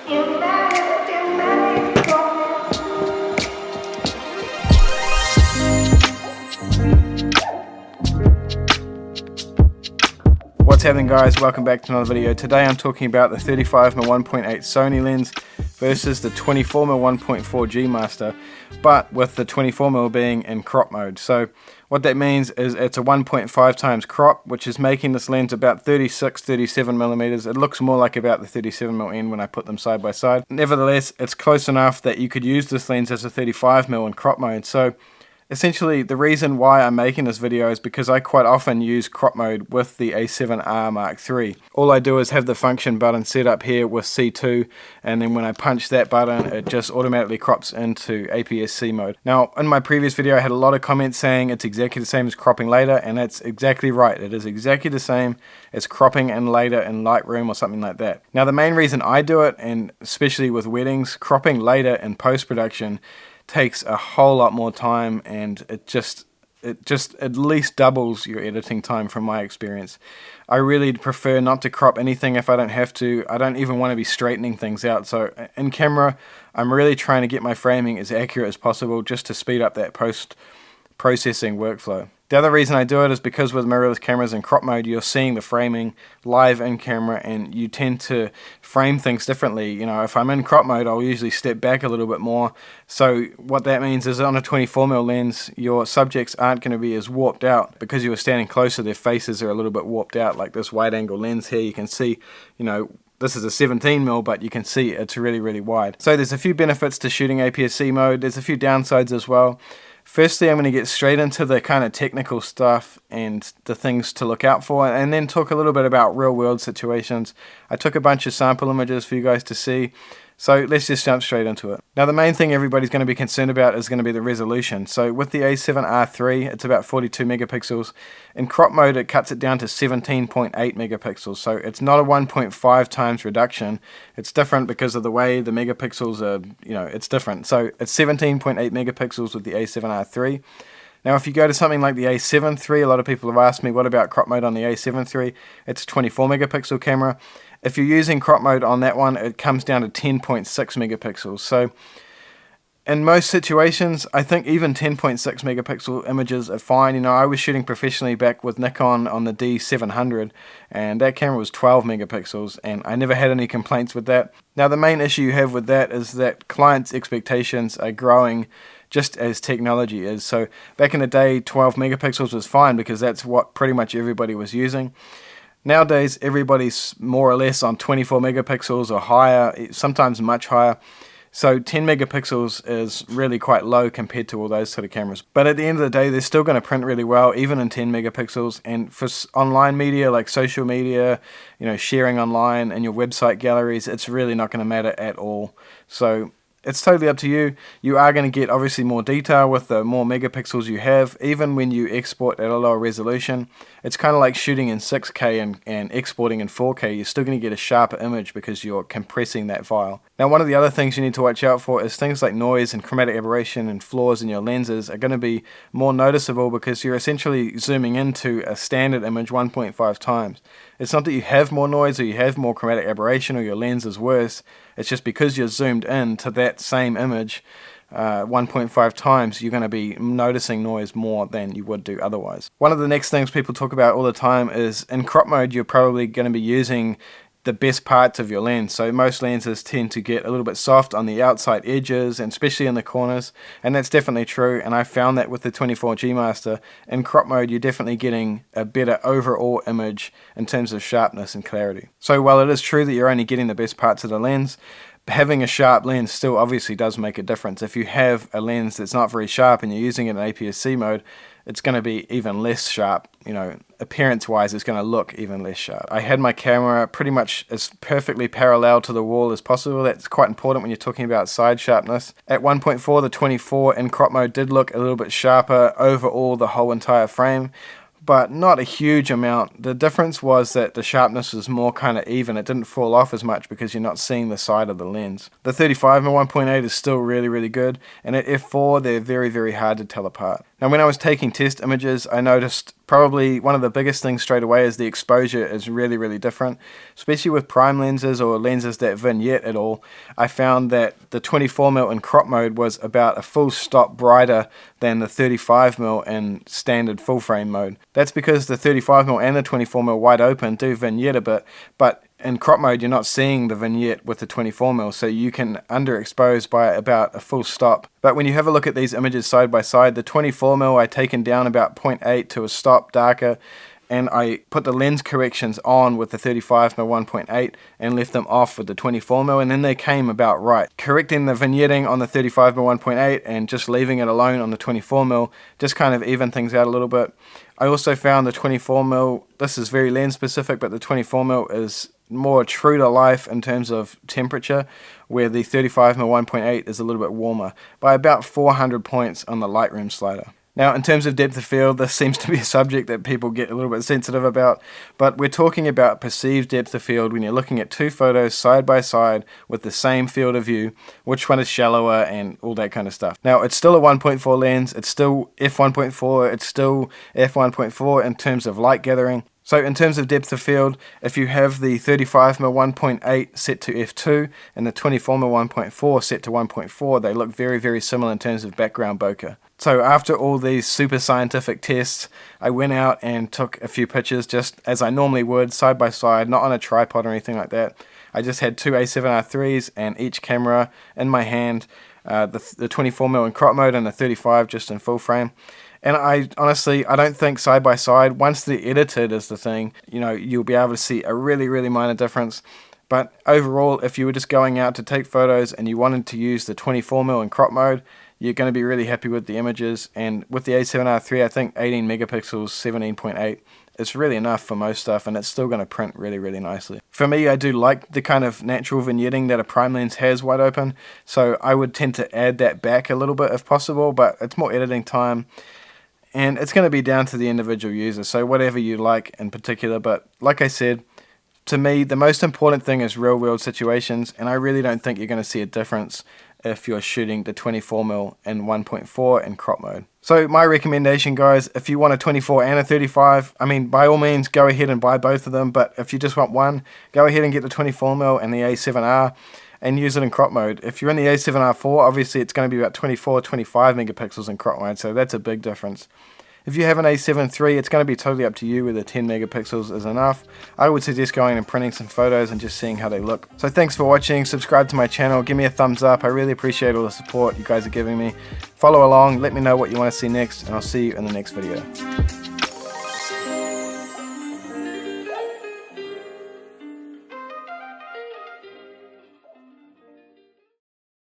What's happening, guys? Welcome back to another video. Today I'm talking about the 35mm 1.8 Sony lens versus the 24mm 1.4 G Master, but with the 24mm being in crop mode. So what that means is it's a 1.5 times crop, which is making this lens about 36-37 millimeters. It looks more like about the 37mm end when I put them side by side. Nevertheless, it's close enough that you could use this lens as a 35mm in crop mode. So essentially, the reason why I'm making this video is because I quite often use crop mode with the A7R Mark III. All I do is have the function button set up here with C2, and then when I punch that button, it just automatically crops into APS-C mode. Now, in my previous video, I had a lot of comments saying it's exactly the same as cropping later, and that's exactly right. It is exactly the same as cropping in later in Lightroom or something like that. Now, the main reason I do it, and especially with weddings, cropping later in post-production takes a whole lot more time, and it just at least doubles your editing time from my experience. I really prefer not to crop anything if I don't have to. I don't even want to be straightening things out. So in camera, I'm really trying to get my framing as accurate as possible just to speed up that post-processing workflow. The other reason I do it is because with mirrorless cameras in crop mode, you're seeing the framing live in camera, and you tend to frame things differently. You know, if I'm in crop mode, I'll usually step back a little bit more. So what that means is on a 24mm lens, your subjects aren't going to be as warped out. Because you were standing closer, their faces are a little bit warped out. Like this wide angle lens here, you can see, you know, this is a 17mm, but you can see it's really, really wide. So there's a few benefits to shooting APS-C mode. There's a few downsides as well. Firstly, I'm going to get straight into the kind of technical stuff and the things to look out for, and then talk a little bit about real-world situations. I took a bunch of sample images for you guys to see, so let's just jump straight into it. Now, the main thing everybody's going to be concerned about is going to be the resolution. So with the A7RIII, it's about 42 megapixels. In crop mode, it cuts it down to 17.8 megapixels. So it's not a 1.5 times reduction. It's different because of the way the megapixels are, you know, it's different. So it's 17.8 megapixels with the A7RIII. Now, if you go to something like the A7III, a lot of people have asked me, what about crop mode on the A7III? It's a 24 megapixel camera. If you're using crop mode on that one, it comes down to 10.6 megapixels. So in most situations, I think even 10.6 megapixel images are fine. You know, I was shooting professionally back with Nikon on the D700, and that camera was 12 megapixels, and I never had any complaints with that. Now, the main issue you have with that is that clients' expectations are growing just as technology is. So back in the day, 12 megapixels was fine because that's what pretty much everybody was using. Nowadays, everybody's more or less on 24 megapixels or higher, sometimes much higher. So 10 megapixels is really quite low compared to all those sort of cameras. But at the end of the day, they're still going to print really well, even in 10 megapixels. And for online media, like social media, you know, sharing online and your website galleries, it's really not going to matter at all. So it's totally up to you. You are going to get obviously more detail with the more megapixels you have, even when you export at a lower resolution. It's kind of like shooting in 6K and exporting in 4K. You're still going to get a sharper image because you're compressing that file. Now, one of the other things you need to watch out for is things like noise and chromatic aberration and flaws in your lenses are going to be more noticeable because you're essentially zooming into a standard image 1.5 times. It's not that you have more noise or you have more chromatic aberration or your lens is worse. It's just because you're zoomed in to that same image 1.5 times, you're going to be noticing noise more than you would do otherwise. One of the next things people talk about all the time is in crop mode, you're probably going to be using the best parts of your lens. So most lenses tend to get a little bit soft on the outside edges and especially in the corners, and that's definitely true, and I found that with the 24 G Master. In crop mode, you're definitely getting a better overall image in terms of sharpness and clarity. So while it is true that you're only getting the best parts of the lens, having a sharp lens still obviously does make a difference. If you have a lens that's not very sharp and you're using it in APS-C mode, it's going to be even less sharp. You know, appearance-wise, it's going to look even less sharp. I had my camera pretty much as perfectly parallel to the wall as possible. That's quite important when you're talking about side sharpness. At 1.4, the 24 in crop mode did look a little bit sharper overall the whole entire frame, but not a huge amount. The difference was that the sharpness was more kind of even. It didn't fall off as much because you're not seeing the side of the lens. The 35mm 1.8 is still really, really good, and at f4 they're very, very hard to tell apart. Now when I was taking test images, I noticed probably one of the biggest things straight away is the exposure is really different, especially with prime lenses or lenses that vignette at all. I found that the 24mm in crop mode was about a full stop brighter than the 35mm in standard full frame mode. That's because the 35mm and the 24mm wide open do vignette a bit, but in crop mode you're not seeing the vignette with the 24mm, so you can underexpose by about a full stop. But when you have a look at these images side by side, the 24mm I taken down about 0.8 to a stop darker, and I put the lens corrections on with the 35mm 1.8 and left them off with the 24mm, and then they came about right. Correcting the vignetting on the 35mm 1.8 and just leaving it alone on the 24mm just kind of even things out a little bit. I also found the 24mm, this is very lens specific, but the 24mm is more true to life in terms of temperature, where the 35mm 1.8 is a little bit warmer by about 400 points on the Lightroom slider. Now in terms of depth of field, this seems to be a subject that people get a little bit sensitive about, but we're talking about perceived depth of field when you're looking at two photos side by side with the same field of view, which one is shallower and all that kind of stuff. Now it's still a 1.4 lens, it's still f1.4, it's still f1.4 in terms of light gathering. So in terms of depth of field, if you have the 35mm 1.8 set to f2 and the 24mm 1.4 set to 1.4, they look very similar in terms of background bokeh. So after all these super scientific tests, I went out and took a few pictures just as I normally would, side by side, not on a tripod or anything like that. I just had two A7RIIIs and each camera in my hand, the 24mm in crop mode and the 35 just in full frame. And I honestly don't think side by side, once they're edited is the thing, you know, you'll be able to see a really minor difference. But overall, if you were just going out to take photos and you wanted to use the 24mm in crop mode, you're going to be really happy with the images. And with the A7R III, I think 18 megapixels, 17.8, it's really enough for most stuff, and it's still going to print really nicely. For me, I do like the kind of natural vignetting that a prime lens has wide open, so I would tend to add that back a little bit if possible, but it's more editing time. And it's going to be down to the individual user, so whatever you like in particular. But like I said, to me, the most important thing is real world situations, and I really don't think you're going to see a difference if you're shooting the 24mm in 1.4 in crop mode. So my recommendation, guys, if you want a 24 and a 35, I mean, by all means, go ahead and buy both of them. But if you just want one, go ahead and get the 24mm and the A7R and use it in crop mode. If you're in the A7R4, obviously it's going to be about 24, 25 megapixels in crop mode, so that's a big difference. If you have an A7III, it's going to be totally up to you whether 10 megapixels is enough. I would suggest going and printing some photos and just seeing how they look. So thanks for watching, subscribe to my channel, give me a thumbs up, I really appreciate all the support you guys are giving me. Follow along, let me know what you want to see next, and I'll see you in the next video.